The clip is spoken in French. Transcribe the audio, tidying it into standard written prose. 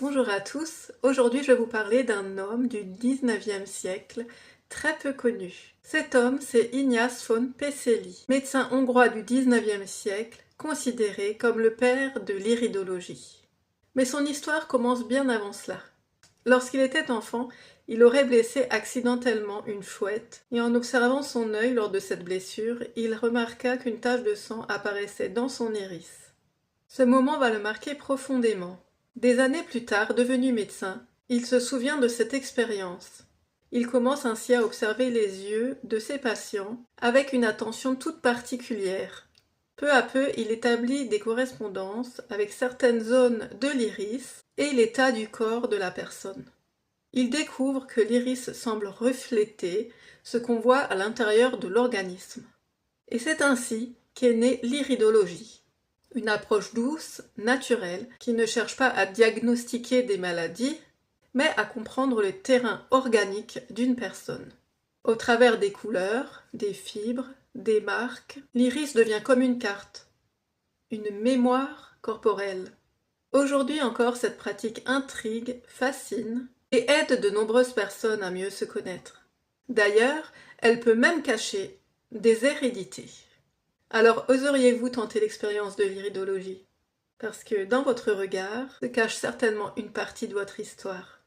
Bonjour à tous, aujourd'hui je vais vous parler d'un homme du 19e siècle très peu connu. Cet homme, c'est Ignaz von Peseli, médecin hongrois du 19e siècle, considéré comme le père de l'iridologie. Mais son histoire commence bien avant cela. Lorsqu'il était enfant, il aurait blessé accidentellement une fouette, et en observant son œil lors de cette blessure, il remarqua qu'une tache de sang apparaissait dans son iris. Ce moment va le marquer profondément. Des années plus tard, devenu médecin, il se souvient de cette expérience. Il commence ainsi à observer les yeux de ses patients avec une attention toute particulière. Peu à peu, il établit des correspondances avec certaines zones de l'iris et l'état du corps de la personne. Il découvre que l'iris semble refléter ce qu'on voit à l'intérieur de l'organisme. Et c'est ainsi qu'est née l'iridologie. Une approche douce, naturelle, qui ne cherche pas à diagnostiquer des maladies, mais à comprendre le terrain organique d'une personne. Au travers des couleurs, des fibres, des marques, l'iris devient comme une carte, une mémoire corporelle. Aujourd'hui encore, cette pratique intrigue, fascine et aide de nombreuses personnes à mieux se connaître. D'ailleurs, elle peut même cacher des hérédités. Alors, oseriez-vous tenter l'expérience de l'iridologie? Parce que dans votre regard se cache certainement une partie de votre histoire.